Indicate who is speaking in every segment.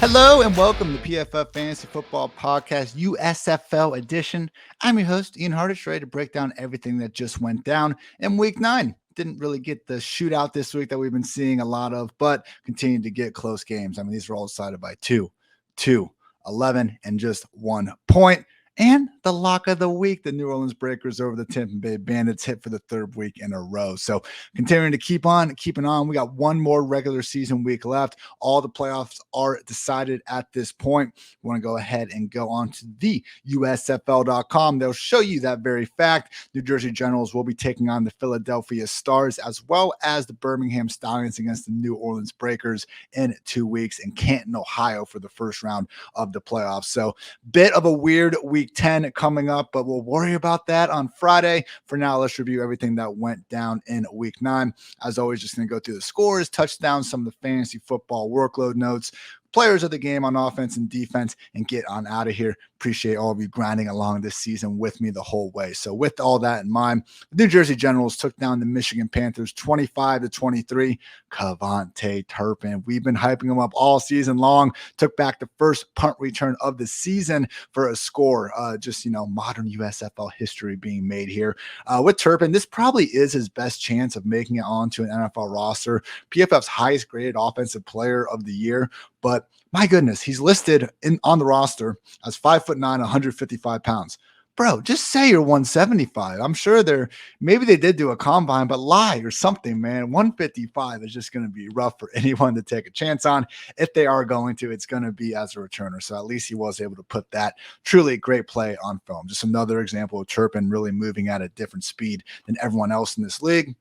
Speaker 1: Hello and welcome to PFF Fantasy Football Podcast, USFL edition. I'm your host, Ian Hartitz, ready to break down everything that just went down in Week 9. Didn't really get the shootout this week that we've been seeing a lot of, but continued to get close games. I mean, these are all decided by 11, and just 1 point. And the lock of the week, the New Orleans Breakers over the Tampa Bay Bandits hit for the third week in a row. So continuing to keeping on. We got one more regular season week left. All the playoffs are decided at this point. We want to go ahead and go on to the USFL.com. They'll show you that very fact. New Jersey Generals will be taking on the Philadelphia Stars as well as the Birmingham Stallions against the New Orleans Breakers in 2 weeks in Canton, Ohio for the first round of the playoffs. So bit of a weird week 10 coming up, but we'll worry about that on Friday. For now, let's review everything that went down in week 9. As always, just going to go through the scores, touchdowns, some of the fantasy football workload notes, players of the game on offense and defense, and get on out of here. Appreciate all of you grinding along this season with me the whole way. So with all that in mind, the New Jersey Generals took down the Michigan Panthers 25-23. KaVontae Turpin, we've been hyping him up all season long. Took back the first punt return of the season for a score. Modern USFL history being made here. With Turpin, this probably is his best chance of making it onto an NFL roster. PFF's highest graded offensive player of the year. But my goodness, he's listed on the roster as 5'9", 155 pounds. Bro, just say you're 175. I'm sure maybe they did do a combine, but lie or something, man. 155 is just going to be rough for anyone to take a chance on. If they are going to, it's going to be as a returner. So at least he was able to put that truly great play on film. Just another example of Turpin really moving at a different speed than everyone else in this league.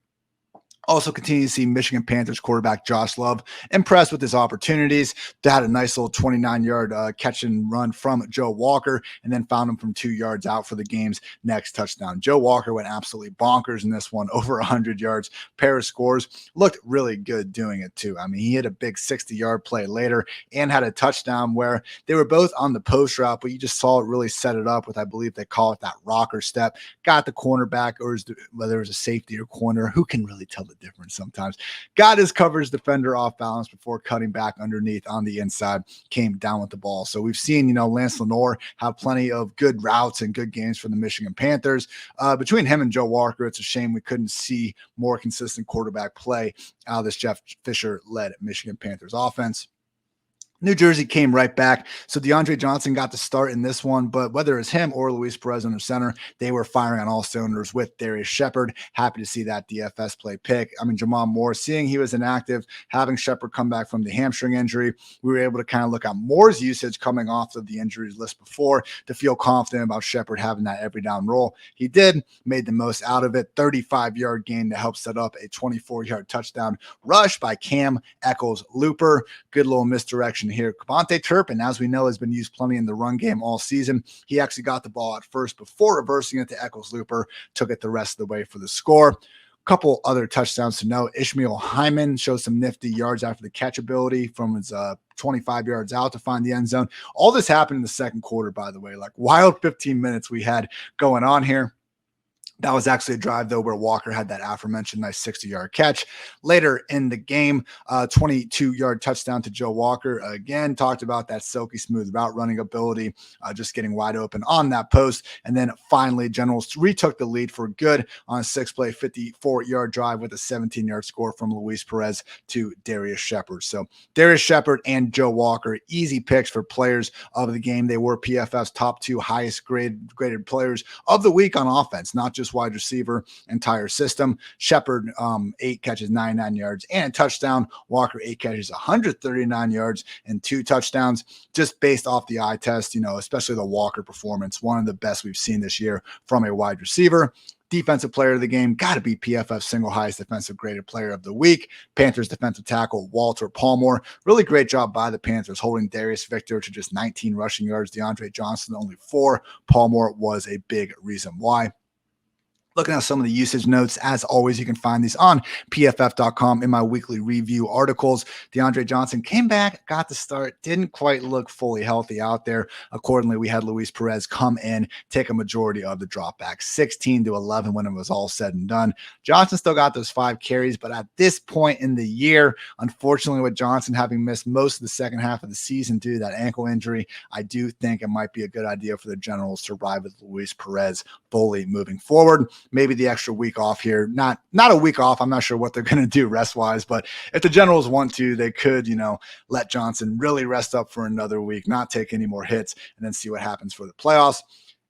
Speaker 1: Also continue to see Michigan Panthers quarterback Josh Love impressed with his opportunities. They had a nice little 29-yard catch and run from Joe Walker and then found him from 2 yards out for the game's next touchdown. Joe Walker went absolutely bonkers in this one, over 100 yards, pair of scores. Looked really good doing it too. I mean, he had a big 60-yard play later and had a touchdown where they were both on the post route, but you just saw it really set it up with, I believe they call it that rocker step. Got the cornerback, or whether it was a safety or corner, who can really tell the difference sometimes. Got his coverage defender off balance before cutting back underneath on the inside, came down with the ball. So we've seen, Lance Lenoir have plenty of good routes and good games for the Michigan Panthers. Between him and Joe Walker, it's a shame we couldn't see more consistent quarterback play out of this Jeff Fisher-led Michigan Panthers offense. New Jersey came right back. So DeAndre Johnson got to start in this one, but whether it's him or Luis Perez under center, they were firing on all cylinders with Darius Shepard. Happy to see that DFS play pick. I mean, Jamal Moore, seeing he was inactive, having Shepard come back from the hamstring injury, we were able to kind of look at Moore's usage coming off of the injuries list before to feel confident about Shepard having that every down role. He did, made the most out of it. 35-yard gain to help set up a 24-yard touchdown rush by Cam Eccles-Looper. Good little misdirection here. KaVontae Turpin, as we know, has been used plenty in the run game all season. He actually got the ball at first before reversing it to Eccles-Looper, took it the rest of the way for the score. Couple other touchdowns to note. Ishmael Hyman showed some nifty yards after the catch ability from his 25 yards out to find the end zone. All this happened in the second quarter, by the way. Like wild 15 minutes we had going on here. That was actually a drive, though, where Walker had that aforementioned nice 60-yard catch. Later in the game, 22-yard touchdown to Joe Walker. Again, talked about that silky smooth route running ability, just getting wide open on that post. And then finally, Generals retook the lead for good on a 6-play, 54-yard drive with a 17-yard score from Luis Perez to Darius Shepard. So Darius Shepard and Joe Walker, easy picks for players of the game. They were PFF's top 2 highest graded players of the week on offense, not just wide receiver, entire system. Shepard, 8 catches, 99 yards, and a touchdown. Walker, 8 catches, 139 yards, and 2 touchdowns. Just based off the eye test, especially the Walker performance, one of the best we've seen this year from a wide receiver. Defensive player of the game, got to be PFF's single highest defensive graded player of the week. Panthers defensive tackle Walter Palmer. Really great job by the Panthers, holding Darius Victor to just 19 rushing yards. DeAndre Johnson, only 4. Palmer was a big reason why. Looking at some of the usage notes, as always, you can find these on pff.com in my weekly review articles. DeAndre Johnson came back, got the start, didn't quite look fully healthy out there. Accordingly, we had Luis Perez come in, take a majority of the dropbacks, 16-11 when it was all said and done. Johnson still got those 5 carries, but at this point in the year, unfortunately, with Johnson having missed most of the second half of the season due to that ankle injury, I do think it might be a good idea for the Generals to ride with Luis Perez fully moving forward. Maybe the extra week off here, not a week off. I'm not sure what they're going to do rest wise, but if the Generals want to, they could, let Johnson really rest up for another week, not take any more hits, and then see what happens for the playoffs.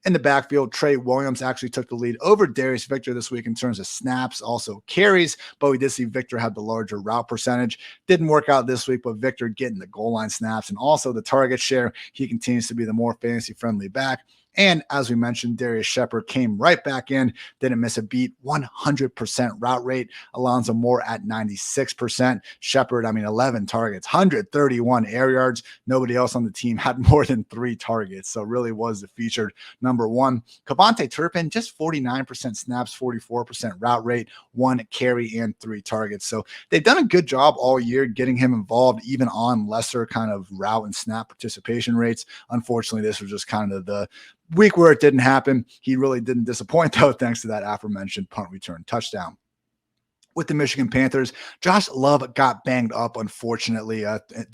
Speaker 1: In the backfield, Trey Williams actually took the lead over Darius Victor this week in terms of snaps, also carries, but we did see Victor have the larger route percentage. Didn't work out this week, but Victor getting the goal line snaps and also the target share. He continues to be the more fantasy-friendly back. And as we mentioned, Darius Shepard came right back in, didn't miss a beat, 100% route rate. Alonzo Moore at 96%. Shepard, 11 targets, 131 air yards. Nobody else on the team had more than 3 targets, so really was the featured number one. Cavante Turpin, just 49% snaps, 44% route rate, 1 carry and 3 targets. So they've done a good job all year getting him involved, even on lesser kind of route and snap participation rates. Unfortunately, this was just kind of the week where it didn't happen. He really didn't disappoint, though, thanks to that aforementioned punt return touchdown. With the Michigan Panthers, Josh Love got banged up, unfortunately,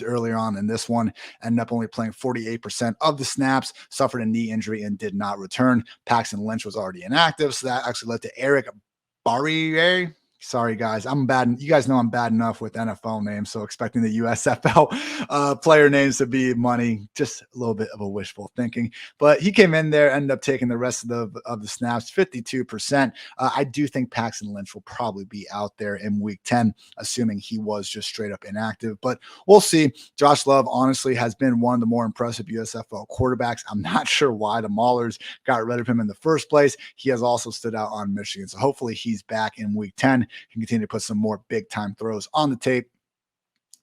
Speaker 1: earlier on in this one. Ended up only playing 48% of the snaps, suffered a knee injury, and did not return. Paxton Lynch was already inactive, so that actually led to Eric Barriere. Sorry, guys. I'm bad. You guys know I'm bad enough with NFL names, so expecting the USFL player names to be money, just a little bit of a wishful thinking. But he came in there, ended up taking the rest of the snaps, 52%. I do think Paxton Lynch will probably be out there in week 10, assuming he was just straight up inactive. But we'll see. Josh Love, honestly, has been one of the more impressive USFL quarterbacks. I'm not sure why the Maulers got rid of him in the first place. He has also stood out on Michigan, so hopefully he's back in week 10. Can continue to put some more big time throws on the tape.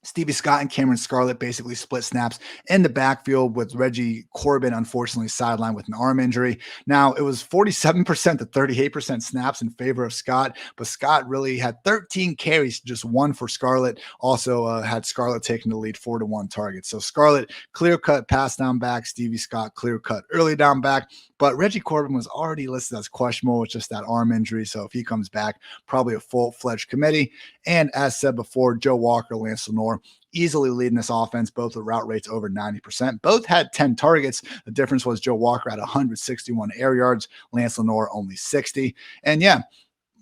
Speaker 1: Stevie Scott and Cameron Scarlet basically split snaps in the backfield, with Reggie Corbin unfortunately sidelined with an arm injury. Now, it was 47% to 38% snaps in favor of Scott, but Scott really had 13 carries, just 1 for Scarlet. Also had Scarlet taking the lead 4-1 targets. So Scarlet, clear-cut pass down back. Stevie Scott, clear-cut early down back. But Reggie Corbin was already listed as questionable with just that arm injury. So if he comes back, probably a full-fledged committee. And as said before, Joe Walker, Lance Lenore, easily leading this offense, both with route rates over 90%. Both had 10 targets. The difference was Joe Walker at 161 air yards, Lance Lenore only 60. And yeah,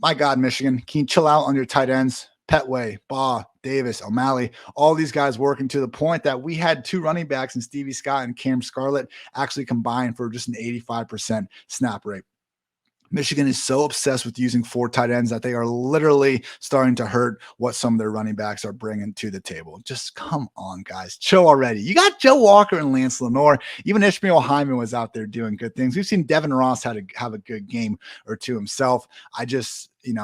Speaker 1: my God, Michigan, can you chill out on your tight ends? Petway, Baugh, Davis, O'Malley, all these guys working to the point that we had 2 running backs in Stevie Scott and Cam Scarlet actually combined for just an 85% snap rate. Michigan is so obsessed with using 4 tight ends that they are literally starting to hurt what some of their running backs are bringing to the table. Just come on, guys. Chill already. You got Joe Walker and Lance Lenore. Even Ishmael Hyman was out there doing good things. We've seen Devin Ross have a good game or two himself.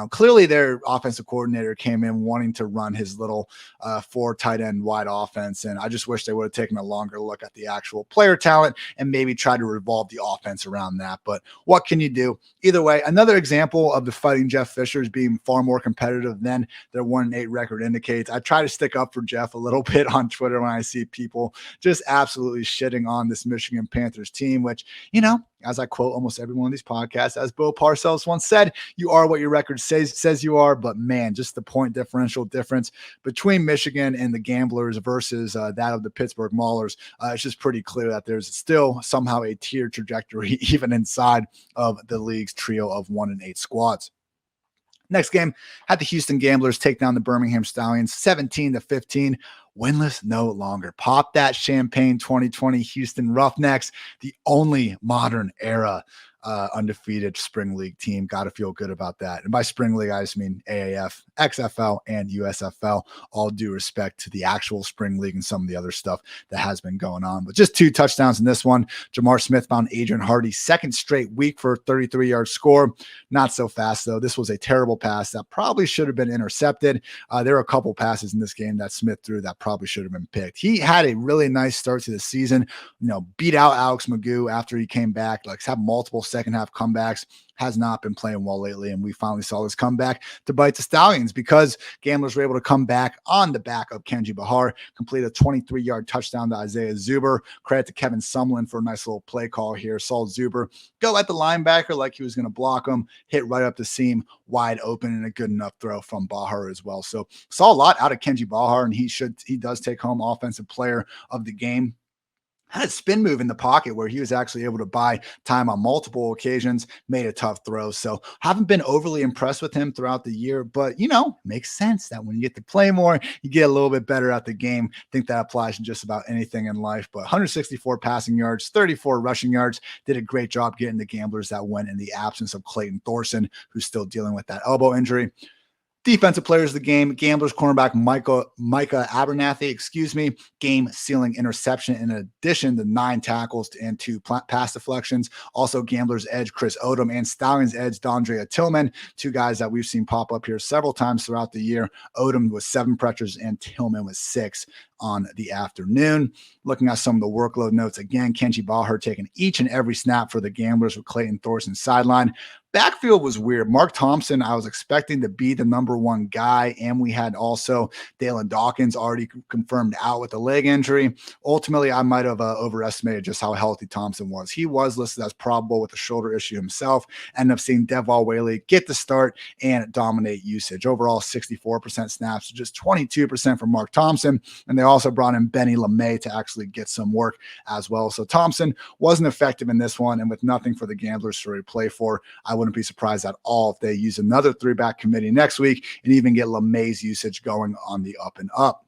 Speaker 1: Clearly their offensive coordinator came in wanting to run his little 4 tight end wide offense. And I just wish they would have taken a longer look at the actual player talent and maybe tried to revolve the offense around that. But what can you do? Either way, another example of the Fighting Jeff Fishers being far more competitive than their 1-8 record indicates. I try to stick up for Jeff a little bit on Twitter when I see people just absolutely shitting on this Michigan Panthers team, which, as I quote almost every one of these podcasts, as Bill Parcells once said, you are what your record says you are. But man, just the point differential difference between Michigan and the Gamblers versus that of the Pittsburgh Maulers, it's just pretty clear that there's still somehow a tier trajectory even inside of the league's trio of 1-8 squads. Next game had the Houston Gamblers take down the Birmingham Stallions 17-15. Winless no longer. Pop that champagne, 2020 Houston Roughnecks, the only modern era undefeated spring league team. Got to feel good about that. And by spring league, I just mean AAF, XFL, and USFL. All due respect to the actual spring league and some of the other stuff that has been going on. But just 2 touchdowns in this one. Jamar Smith found Adrian Hardy's second straight week for a 33-yard score. Not so fast, though. This was a terrible pass that probably should have been intercepted. There are a couple passes in this game that Smith threw that probably should have been picked. He had a really nice start to the season, beat out Alex Magoo after he came back, had multiple second half comebacks, has not been playing well lately, and we finally saw this comeback to bite the Stallions because Gamblers were able to come back on the back of Kenji Bahar, complete a 23-yard touchdown to Isaiah Zuber. Credit to Kevin Sumlin for a nice little play call here. Saw Zuber go at the linebacker like he was going to block him, hit right up the seam, wide open, and a good enough throw from Bahar as well. So saw a lot out of Kenji Bahar, and he does take home Offensive Player of the Game. Had a spin move in the pocket where he was actually able to buy time on multiple occasions, made a tough throw. So haven't been overly impressed with him throughout the year, but makes sense that when you get to play more, you get a little bit better at the game. I think that applies to just about anything in life, but 164 passing yards, 34 rushing yards, did a great job getting the Gamblers that win in the absence of Clayton Thorson, who's still dealing with that elbow injury. Defensive players of the game, Gamblers cornerback Micah Abernathy, game-sealing interception in addition to 9 tackles and 2 pass deflections. Also, Gamblers edge Chris Odom and Stallions edge Dondrea Tillman, 2 guys that we've seen pop up here several times throughout the year. Odom with 7 pressures and Tillman with 6 on the afternoon. Looking at some of the workload notes, again, Kenji Bahar taking each and every snap for the Gamblers with Clayton Thorson sideline. Backfield was weird. Mark Thompson, I was expecting to be the number 1 guy, and we had also Dalen Dawkins already confirmed out with a leg injury. Ultimately, I might have overestimated just how healthy Thompson was. He was listed as probable with a shoulder issue himself. Ended up seeing Devwall Whaley get the start and dominate usage. Overall, 64% snaps, just 22% for Mark Thompson, and they also brought in Benny LeMay to actually get some work as well. So Thompson wasn't effective in this one, and with nothing for the Gamblers to replay for, I wouldn't be surprised at all if they use another 3-back committee next week and even get LeMay's usage going on the up and up.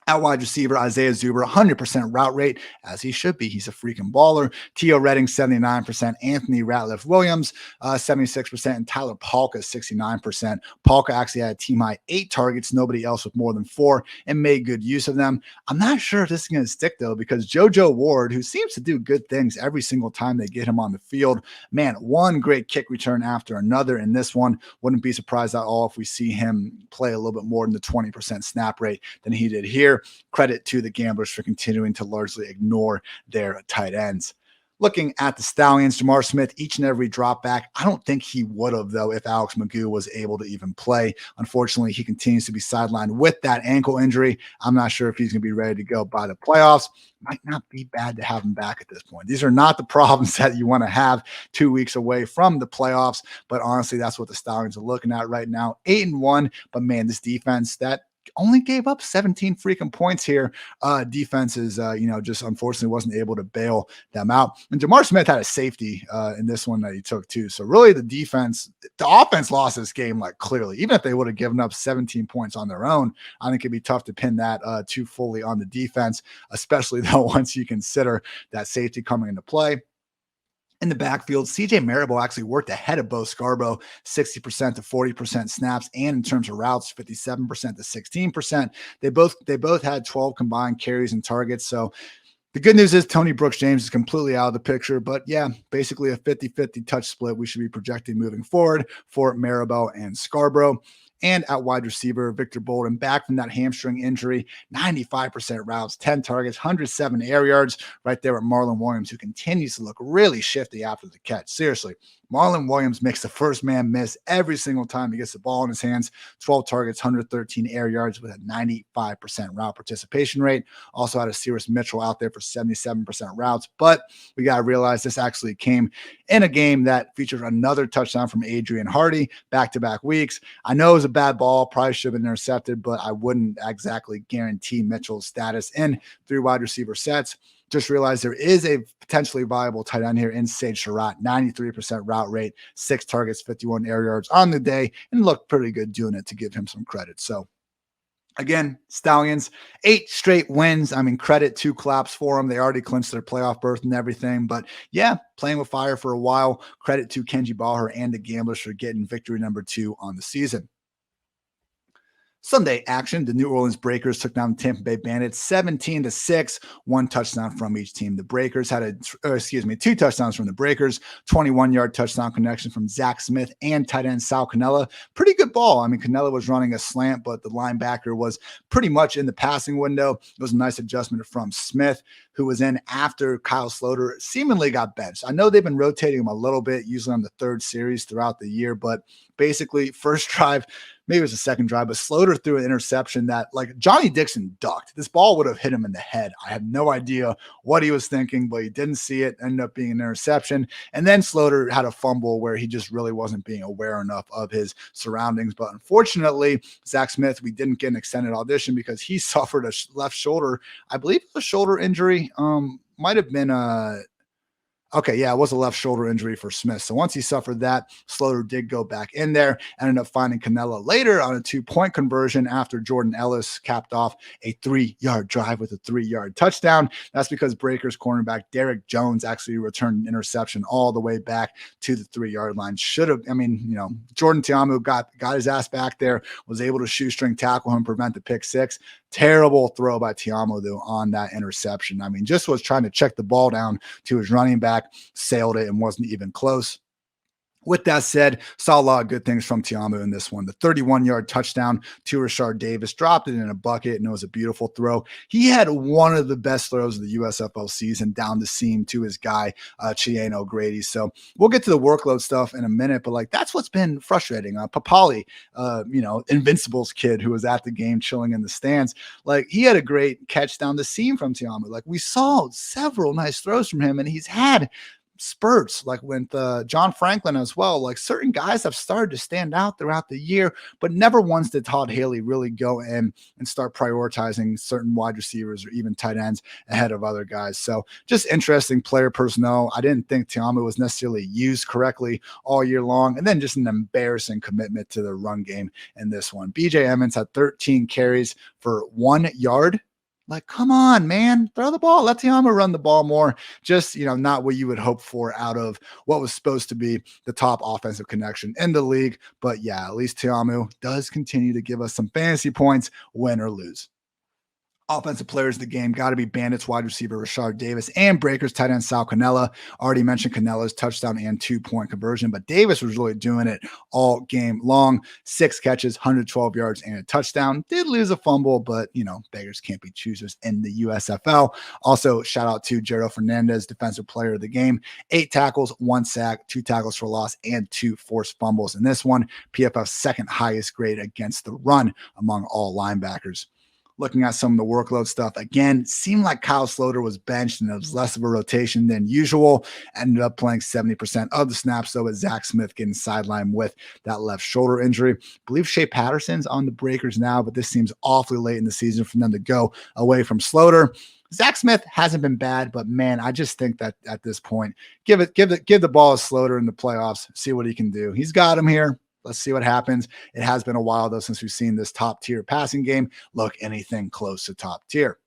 Speaker 1: At wide receiver, Isaiah Zuber, 100% route rate, as he should be. He's a freaking baller. Tio Redding, 79%. Anthony Ratliff Williams, 76%. And Tyler Palka, 69%. Palka actually had a team-high 8 targets, nobody else with more than 4, and made good use of them. I'm not sure if this is going to stick, though, because JoJo Ward, who seems to do good things every single time they get him on the field, man, one great kick return after another in this one. Wouldn't be surprised at all if we see him play a little bit more than the 20% snap rate than he did here. Credit to the Gamblers for continuing to largely ignore their tight ends. Looking at the Stallions, Jamar Smith, each and every drop back. I don't think he would have, though, if Alex Magoo was able to even play. Unfortunately, he continues to be sidelined with that ankle injury. I'm not sure if he's going to be ready to go by the playoffs. Might not be bad to have him back at this point. These are not the problems that you want to have 2 weeks away from the playoffs, but honestly, that's what the Stallions are looking at right now. 8-1, but man, this defense, that only gave up 17 freaking points here. Defenses, just unfortunately wasn't able to bail them out. And Jamar Smith had a safety in this one that he took too. So really the offense lost this game, like clearly. Even if they would have given up 17 points on their own, I think it'd be tough to pin that too fully on the defense, especially though once you consider that safety coming into play. In the backfield, CJ Marable actually worked ahead of Bo Scarborough, 60% to 40% snaps, and in terms of routes, 57% to 16%. They both had 12 combined carries and targets. So the good news is Tony Brooks-James is completely out of the picture, but yeah, basically a 50-50 touch split we should be projecting moving forward for Marable and Scarborough. And at wide receiver, Victor Bolden, back from that hamstring injury, 95% routes, 10 targets, 107 air yards, right there with Marlon Williams, who continues to look really shifty after the catch. Seriously, Marlon Williams makes the first man miss every single time he gets the ball in his hands. 12 targets, 113 air yards with a 95% route participation rate. Also had a Cyrus Mitchell out there for 77% routes, but we got to realize this actually came in a game that featured another touchdown from Adrian Hardy back-to-back weeks. I know it was a bad ball, probably should have been intercepted, but I wouldn't exactly guarantee Mitchell's status in 3 wide receiver sets. Just realized there is a potentially viable tight end here in Sage Surratt, 93% route rate, 6 targets, 51 air yards on the day, and looked pretty good doing it, to give him some credit. So again, Stallions, 8 straight wins. I mean, credit to Collapse for them. They already clinched their playoff berth and everything. But yeah, playing with fire for a while. Credit to Kenji Bahar and the Gamblers for getting victory number 2 on the season. Sunday action, the New Orleans Breakers took down the Tampa Bay Bandits 17-6, one touchdown from each team. The Breakers had two touchdowns from the Breakers, 21-yard touchdown connection from Zach Smith and tight end Sal Cannella. Pretty good ball. I mean, Cannella was running a slant, but the linebacker was pretty much in the passing window. It was a nice adjustment from Smith, who was in after Kyle Sloter seemingly got benched. I know they've been rotating him a little bit, usually on the third series throughout the year, but basically first drive, maybe it was the second drive, but Sloter threw an interception that, like, Johnny Dixon ducked. This ball would have hit him in the head. I have no idea what he was thinking, but he didn't see it. Ended up being an interception. And then Sloter had a fumble where he just really wasn't being aware enough of his surroundings. But unfortunately, Zach Smith, we didn't get an extended audition because he suffered a left shoulder. I believe a shoulder injury. Might have been Okay, yeah, it was a left shoulder injury for Smith. So once he suffered that, Sloter did go back in there, ended up finding Cannella later on a 2-point conversion after Jordan Ellis capped off a 3-yard drive with a 3-yard touchdown. That's because Breakers cornerback Derek Jones actually returned an interception all the way back to the 3-yard line. Jordan Tiamu got his ass back there, was able to shoestring tackle him, prevent the pick six. Terrible throw by Tiamu, though, on that interception. I mean, just was trying to check the ball down to his running back, sailed it, and wasn't even close. With that said, saw a lot of good things from Tiamu in this one. The 31-yard touchdown to Rashard Davis, dropped it in a bucket, and it was a beautiful throw. He had one of the best throws of the USFL season down the seam to his guy, Cheyenne O'Grady. So we'll get to the workload stuff in a minute, but that's what's been frustrating. Papali, Invincible's kid who was at the game chilling in the stands, he had a great catch down the seam from Tiamu. We saw several nice throws from him, and he's had spurts with John Franklin as well. Certain guys have started to stand out throughout the year, but never once did Todd Haley really go in and start prioritizing certain wide receivers or even tight ends ahead of other guys. So just interesting player personnel. I didn't think Tiamu was necessarily used correctly all year long, and then just an embarrassing commitment to the run game in this one. BJ Edmonds had 13 carries for 1 yard. Come on, man, throw the ball. Let Tiamu run the ball more. Just, not what you would hope for out of what was supposed to be the top offensive connection in the league. But yeah, at least Tiamu does continue to give us some fantasy points, win or lose. Offensive players of the game got to be Bandits wide receiver Rashard Davis and Breakers tight end Sal Cannella. Already mentioned Cannella's touchdown and 2-point conversion, but Davis was really doing it all game long. 6 catches, 112 yards, and a touchdown. Did lose a fumble, but beggars can't be choosers in the USFL. Also, shout out to Jero Fernandez, defensive player of the game. 8 tackles, 1 sack, 2 tackles for loss, and 2 forced fumbles. In this one, PFF's second highest grade against the run among all linebackers. Looking at some of the workload stuff, again, seemed like Kyle Sloter was benched and it was less of a rotation than usual. Ended up playing 70% of the snaps, though, with Zach Smith getting sidelined with that left shoulder injury. I believe Shea Patterson's on the Breakers now, but this seems awfully late in the season for them to go away from Sloter. Zach Smith hasn't been bad, but man, I just think that at this point, give the ball to Sloter in the playoffs, see what he can do. He's got him here. Let's see what happens. It has been a while, though, since we've seen this top-tier passing game look anything close to top tier.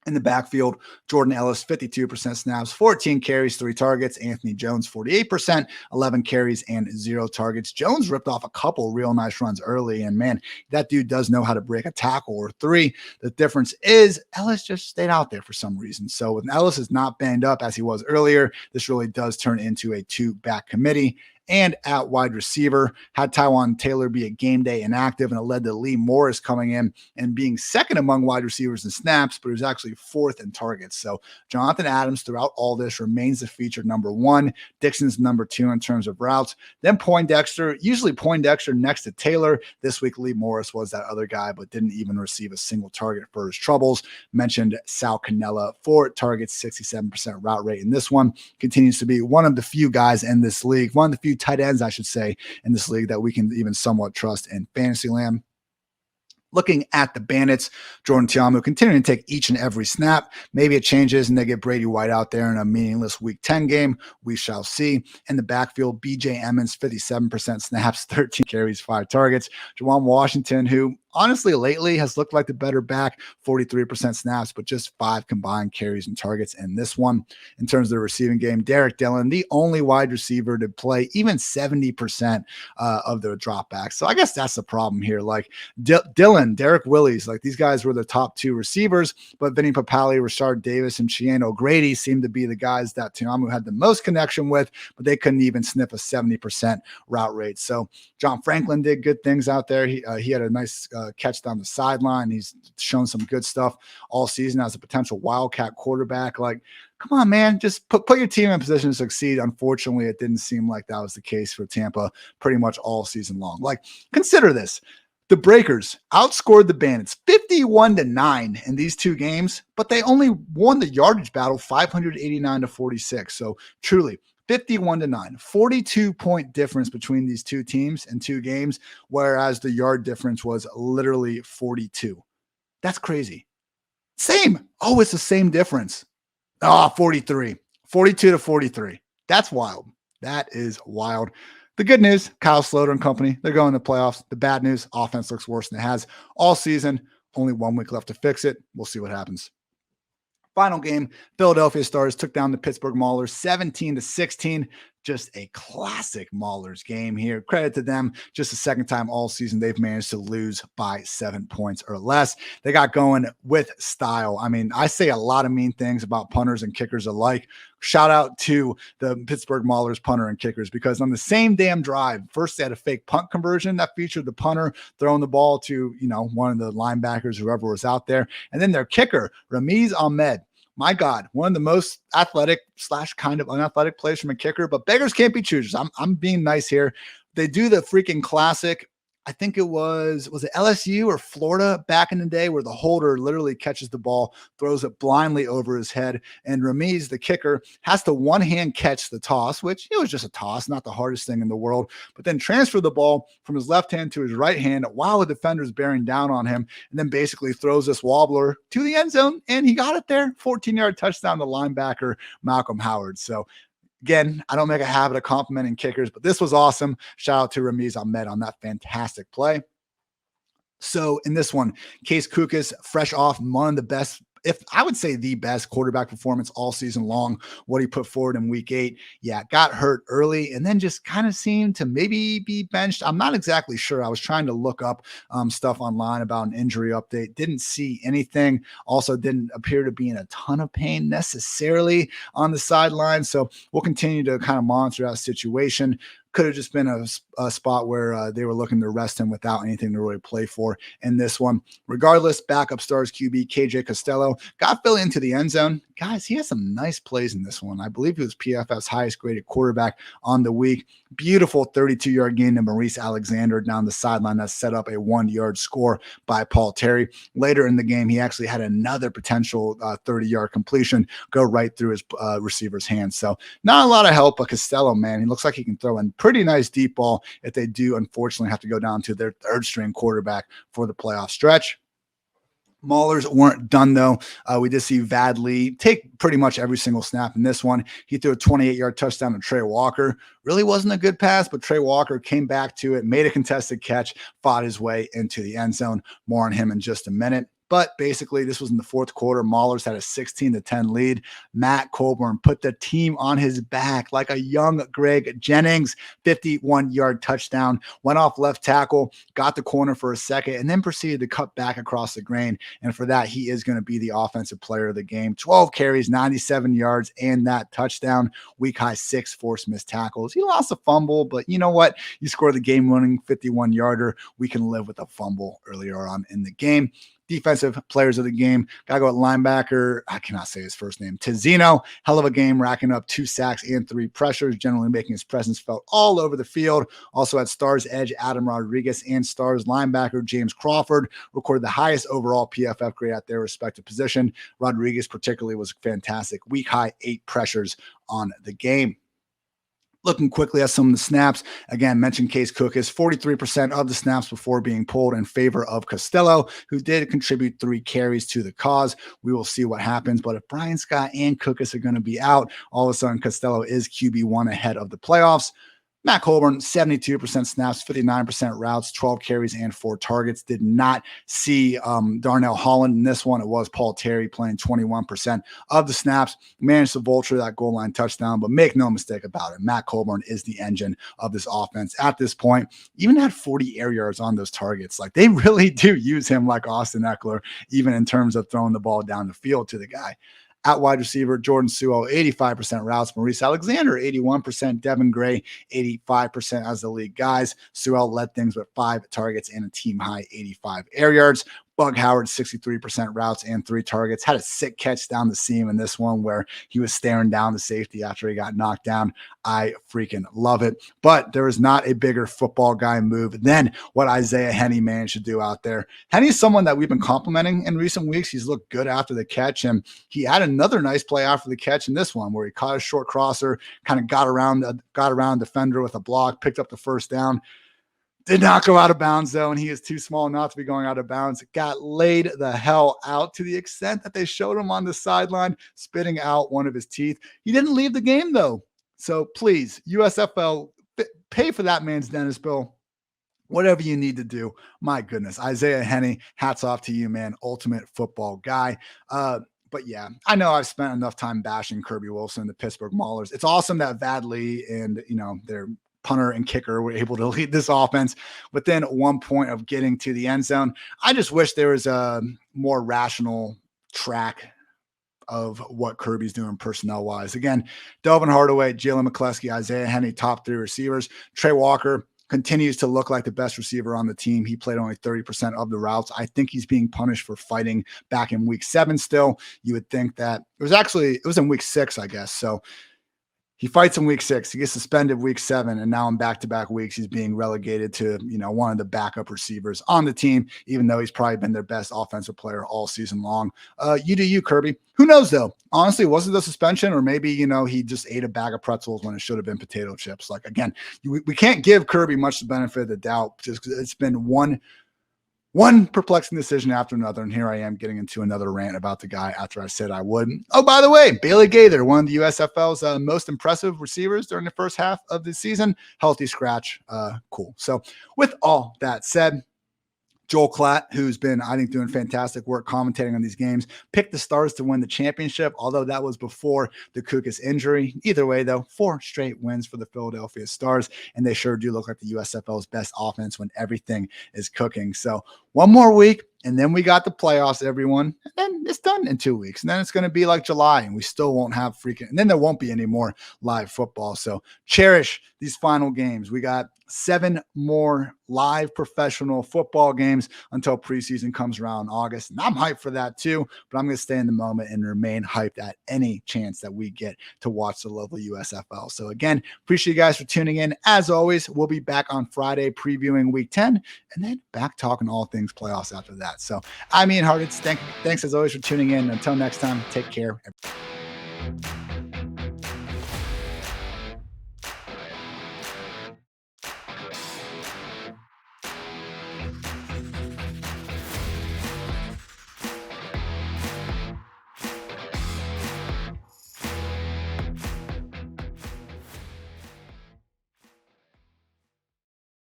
Speaker 1: In the backfield, Jordan Ellis, 52% snaps, 14 carries, 3 targets. Anthony Jones, 48%, 11 carries, and 0 targets. Jones ripped off a couple real nice runs early, and man, that dude does know how to break a tackle or 3. The difference is Ellis just stayed out there for some reason. So when Ellis is not banged up as he was earlier, this really does turn into a 2-back committee. And at wide receiver, had Tywan Taylor be a game day inactive, and it led to Lee Morris coming in and being second among wide receivers in snaps, but he was actually 4th in targets. So Jonathan Adams throughout all this remains the featured number 1. Dixon's number 2 in terms of routes. Then Poindexter, usually Poindexter next to Taylor. This week, Lee Morris was that other guy, but didn't even receive a single target for his troubles. Mentioned Sal Cannella, 4 targets, 67% route rate in this one. Continues to be one of the few guys in this league, one of the few tight ends, I should say, in this league that we can even somewhat trust in Fantasyland. Looking at the Bandits, Jordan Tiamu continuing to take each and every snap. Maybe it changes and they get Brady White out there in a meaningless Week 10 game. We shall see. In the backfield, BJ Edmonds, 57% snaps, 13 carries, 5 targets. Jawan Washington, who honestly lately has looked like the better back, 43% snaps, but just 5 combined carries and targets in this one. In terms of the receiving game, Derek Dillon, the only wide receiver to play even 70% of the dropbacks. So I guess that's the problem here. Like Dillon, Derek Willis, like these guys were the top 2 receivers, but Vinny Papali, Rashard Davis, and Cheyenne O'Grady seemed to be the guys that Tiamu had the most connection with, but they couldn't even sniff a 70% route rate. So John Franklin did good things out there. He had a nice catch down the sideline. He's shown some good stuff all season as a potential Wildcat quarterback. Like, come on, man, just put your team in position to succeed. Unfortunately, it didn't seem like that was the case for Tampa pretty much all season long. Like, consider this. The Breakers outscored the Bandits 51-9 in these 2 games, but they only won the yardage battle 589-46. So truly, 51-9, 42-point difference between these 2 teams in 2 games, whereas the yard difference was literally 42. That's crazy. Same. Oh, it's the same difference. 43, 42-43. That's wild. That is wild. The good news, Kyle Sloter and company, they're going to the playoffs. The bad news, offense looks worse than it has all season. Only 1 week left to fix it. We'll see what happens. Final game, Philadelphia Stars took down the Pittsburgh Maulers 17-16. Just a classic Maulers game here. Credit to them. Just the second time all season they've managed to lose by 7 points or less. They got going with style. I mean, I say a lot of mean things about punters and kickers alike. Shout out to the Pittsburgh Maulers punter and kickers, because on the same damn drive, first they had a fake punt conversion that featured the punter throwing the ball to, one of the linebackers, whoever was out there. And then their kicker, Ramiz Ahmed. My God, one of the most athletic / kind of unathletic players from a kicker, but beggars can't be choosers. I'm being nice here. They do the freaking classic. I think it was it LSU or Florida back in the day, where the holder literally catches the ball, throws it blindly over his head, and Ramiz, the kicker, has to one-hand catch the toss, which it was just a toss, not the hardest thing in the world, but then transfer the ball from his left hand to his right hand while the defender is bearing down on him, and then basically throws this wobbler to the end zone, and he got it there. 14-yard touchdown to linebacker Malcolm Howard. So again, I don't make a habit of complimenting kickers, but this was awesome. Shout out to Ramiz Ahmed on that fantastic play. So in this one, Case Kookas, fresh off one of the best, if I would say the best quarterback performance all season long, what he put forward in week 8. Yeah, got hurt early and then just kind of seemed to maybe be benched. I'm not exactly sure. I was trying to look up stuff online about an injury update. Didn't see anything. Also didn't appear to be in a ton of pain necessarily on the sideline. So we'll continue to kind of monitor that situation. Could have just been a spot where they were looking to rest him without anything to really play for in this one. Regardless, backup Stars QB KJ Costello got Philly into the end zone. Guys, he has some nice plays in this one. I believe he was PFF's highest graded quarterback on the week. Beautiful 32-yard gain to Maurice Alexander down the sideline that set up a 1-yard score by Paul Terry. Later in the game, he actually had another potential 30-yard completion go right through his receiver's hands. So not a lot of help, but Costello, man, he looks like he can throw in pretty nice deep ball if they do unfortunately have to go down to their 3rd string quarterback for the playoff stretch. Maulers weren't done, though. We did see Vadley take pretty much every single snap in this one. He threw a 28-yard touchdown to Trey Walker. Really wasn't a good pass, but Trey Walker came back to it, made a contested catch, fought his way into the end zone. More on him in just a minute. But basically, this was in the 4th quarter. Maulers had a 16-10 lead. Matt Colbourn put the team on his back like a young Greg Jennings. 51-yard touchdown. Went off left tackle, got the corner for a second, and then proceeded to cut back across the grain. And for that, he is going to be the offensive player of the game. 12 carries, 97 yards, and that touchdown. Week high 6 forced missed tackles. He lost a fumble, but you know what? You score the game-winning 51-yarder. We can live with a fumble earlier on in the game. Defensive players of the game. Got to go with linebacker. I cannot say his first name. Tizino. Hell of a game, racking up 2 sacks and 3 pressures, generally making his presence felt all over the field. Also had Stars edge Adam Rodriguez and Stars linebacker James Crawford recorded the highest overall PFF grade at their respective position. Rodriguez particularly was fantastic. Week high 8 pressures on the game. Looking quickly at some of the snaps, again, mentioned Case Kookas, 43% of the snaps before being pulled in favor of Costello, who did contribute 3 carries to the cause. We will see what happens, but if Brian Scott and Kookas are going to be out, all of a sudden Costello is QB1 ahead of the playoffs. Matt Colburn, 72% snaps, 59% routes, 12 carries, and 4 targets. Did not see Darnell Holland in this one. It was Paul Terry playing 21% of the snaps, managed to vulture that goal line touchdown, but make no mistake about it, Matt Colburn is the engine of this offense at this point. Even had 40 air yards on those targets. Like, they really do use him like Austin Eckler, even in terms of throwing the ball down the field to the guy. At wide receiver, Jordan Sewell, 85% routes. Maurice Alexander, 81%. Devin Gray, 85% as the league guys. Sewell led things with 5 targets and a team-high 85 air yards. Bug Howard, 63% routes and 3 targets. Had a sick catch down the seam in this one where he was staring down the safety after he got knocked down. I freaking love it. But there is not a bigger football guy move than what Isaiah Henny managed to do out there. Henny's someone that we've been complimenting in recent weeks. He's looked good after the catch, and he had another nice play after the catch in this one where he caught a short crosser, kind of got around defender with a block, picked up the first down. Did not go out of bounds, though, and he is too small not to be going out of bounds. Got laid the hell out to the extent that they showed him on the sideline spitting out one of his teeth. He didn't leave the game, though. So please, USFL, pay for that man's dentist bill. Whatever you need to do. My goodness. Isaiah Henny, hats off to you, man. Ultimate football guy. But yeah, I know I've spent enough time bashing Kirby Wilson, the Pittsburgh Maulers. It's awesome that Vadley and, their punter and kicker were able to lead this offense within 1 point of getting to the end zone. I just wish there was a more rational track of what Kirby's doing personnel-wise. Again, Delvin Hardaway, Jalen McCleskey, Isaiah Henny, top 3 receivers. Trey Walker continues to look like the best receiver on the team. He played only 30% of the routes. I think he's being punished for fighting back in week 7 still. You would think that it was in week 6, I guess. So he fights in week 6. He gets suspended week 7, and now in back-to-back weeks, he's being relegated to, one of the backup receivers on the team, even though he's probably been their best offensive player all season long. You do you, Kirby. Who knows, though? Honestly, was it the suspension, or maybe, he just ate a bag of pretzels when it should have been potato chips? Like, again, we can't give Kirby much the benefit of the doubt just because it's been one perplexing decision after another, and here I am getting into another rant about the guy after I said I would. Oh, by the way, Bailey Gaither, one of the USFL's most impressive receivers during the first half of the season. Healthy scratch. Cool. So with all that said, Joel Klatt, who's been, I think, doing fantastic work commentating on these games, picked the Stars to win the championship, although that was before the Kukas injury. Either way, though, 4 straight wins for the Philadelphia Stars, and they sure do look like the USFL's best offense when everything is cooking. So one more week, and then we got the playoffs, everyone. And then it's done in 2 weeks. And then it's going to be like July, and we still won't have and then there won't be any more live football. So cherish these final games. We got 7 more live professional football games until preseason comes around in August. And I'm hyped for that too, but I'm going to stay in the moment and remain hyped at any chance that we get to watch the lovely USFL. So again, appreciate you guys for tuning in. As always, we'll be back on Friday previewing week 10 and then back talking all things playoffs after that. So I'm Ian Hartitz. Thanks as always for tuning in. Until next time, take care.